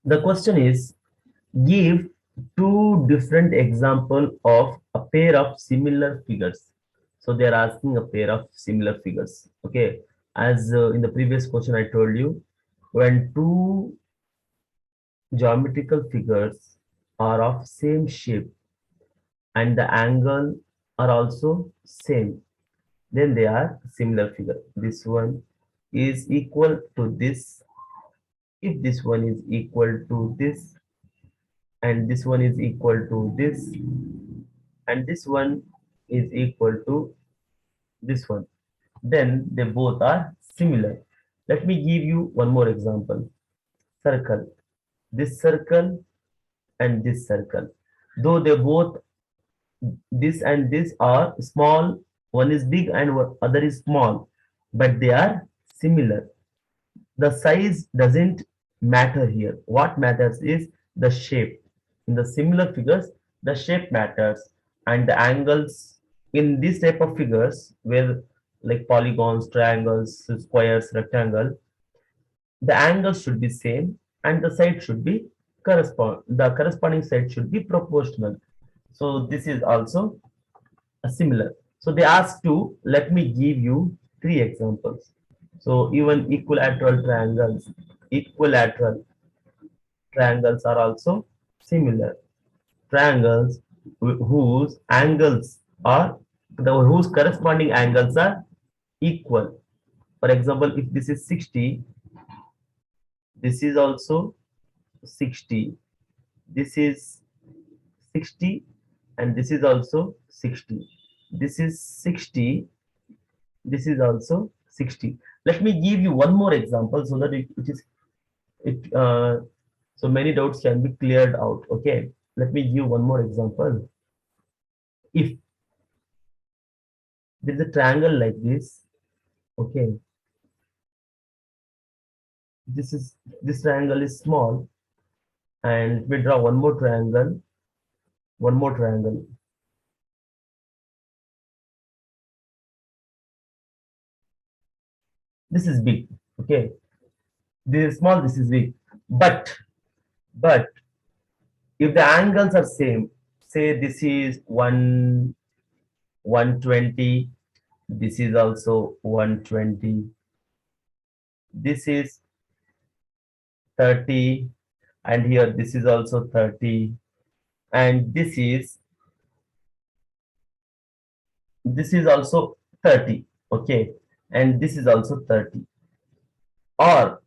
The question is, give two different example of a pair of similar figures. So they are asking a pair of similar figures. Okay, as in the previous question I told you, when two geometrical figures are of same shape and the angle are also same, then they are similar figure. This one is equal to this. If this one is equal to this and this one is equal to this and this one is equal to this one, then they both are similar. Let me give you one more example. Circle. This circle and this circle. Though they both, this and this are small, one is big and other is small, but they are similar. The size doesn't matter here. What matters is the shape. In the similar figures, the shape matters, and the angles in this type of figures, where like polygons, triangles, squares, rectangle, the angles should be same and the side should be the corresponding side should be proportional. So this is also a similar. So they asked to let me give you three examples. So even equilateral triangles are also similar. Triangles whose angles are whose corresponding angles are equal. For example, if this is 60, this is also 60. This is 60 and this is also 60. This is 60. This is also 60. Let me give you one more example so that it is it so many doubts can be cleared out. Okay, let me give one more example. If there is a triangle like this, okay, this triangle is small, and we draw one more triangle. This is big, okay. This is small, this is big, but if the angles are same, say this is 120, this is also 120, this is 30, and here this is also 30, and this is also 30, okay, and this is also 30, or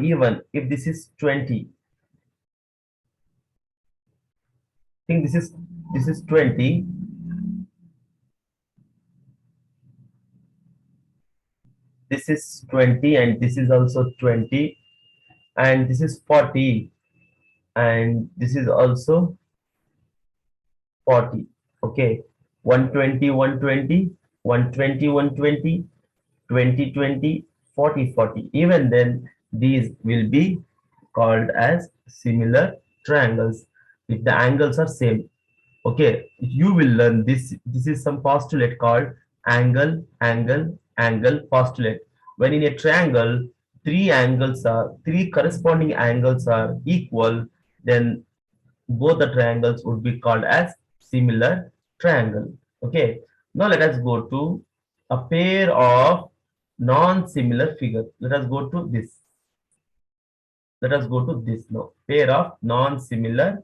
even if this is 20, think this is 20, this is 20, and this is also 20, and this is 40, and this is also 40, okay. 120, 120, 120, 120, 20, 20, 40, 40. Even then these will be called as similar triangles if the angles are same. Okay, you will learn this is some postulate called angle angle angle postulate. When in a triangle three corresponding angles are equal, then both the triangles would be called as similar triangle. Okay, now let us go to a pair of non-similar figure. Let us go to this now. Pair of non-similar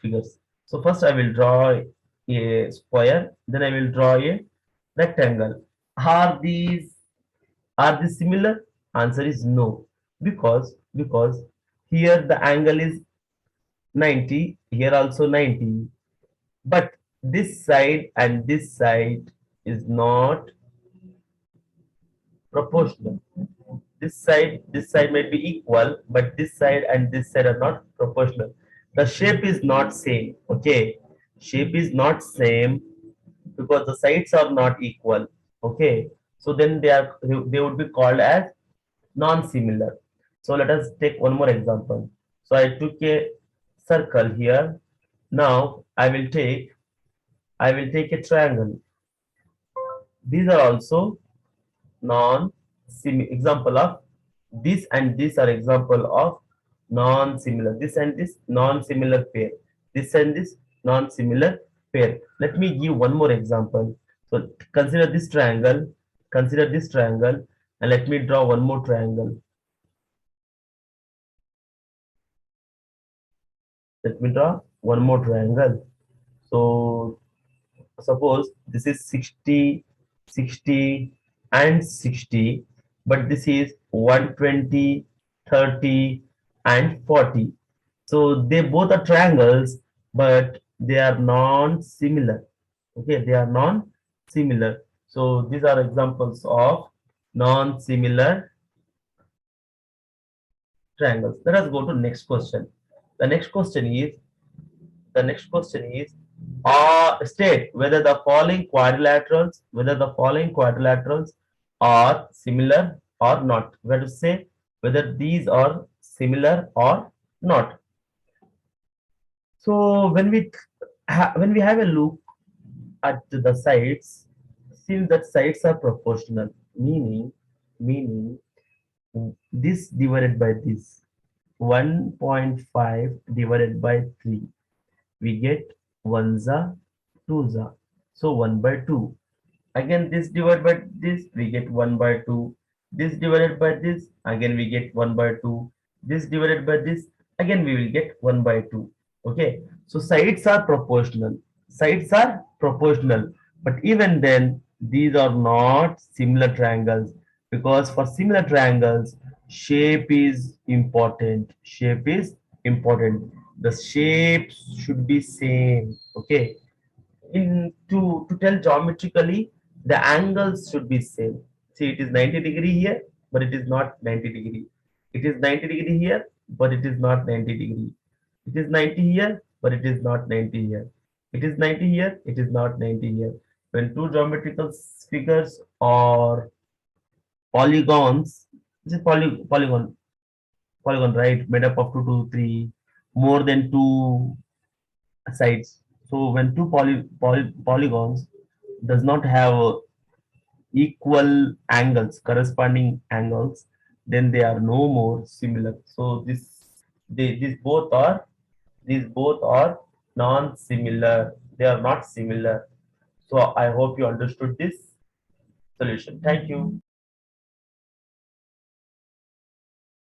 figures. So first I will draw a square, then I will draw a rectangle. Are these similar? Answer is no, because here the angle is 90, here also 90, but this side and this side is not proportional. This side might be equal, but this side and this side are not proportional. The shape is not same, okay. Shape is not same because the sides are not equal, okay. So then they would be called as non-similar. So let us take one more example. So I took a circle here. Now I will take a triangle. These are also non-sim example of This and this are example of non-similar. This and this non-similar pair. This and this non-similar pair. Let me give one more example. So consider this triangle. Consider this triangle, and let me draw one more triangle. Let me draw one more triangle. So suppose this is 60, 60, and 60, but this is 120, 30, and 40. So they both are triangles, but they are non-similar. Okay, they are non-similar. So these are examples of non-similar triangles. Let us go to next question. The next question is the next question is state whether the following quadrilaterals are similar or not. We have to say whether these are similar or not. So when we have a look at the sides, since that sides are proportional, meaning this divided by this 1.5 divided by 3, we get 1 za 2 za, so 1 by 2. Again this divided by this, we get 1 by 2. This divided by this, again we get 1 by 2. This divided by this, again we will get 1 by 2. Okay, so sides are proportional. Sides are proportional, but even then these are not similar triangles, because for similar triangles shape is important. Shape is important. The shapes should be same. Okay, in to tell geometrically, the angles should be same. See, it is 90-degree here, but it is not 90-degree. It is 90-degree here, but it is not 90-degree. It is 90 here, but it is not 90 here. It is 90 here, it is not 90 here. When two geometrical figures or polygons, this is polygon, right, made up of two to three, more than two sides. So when two polygons does not have equal angles, corresponding angles, then they are no more similar. So these both are non-similar. They are not similar. So I hope you understood this solution. Thank you.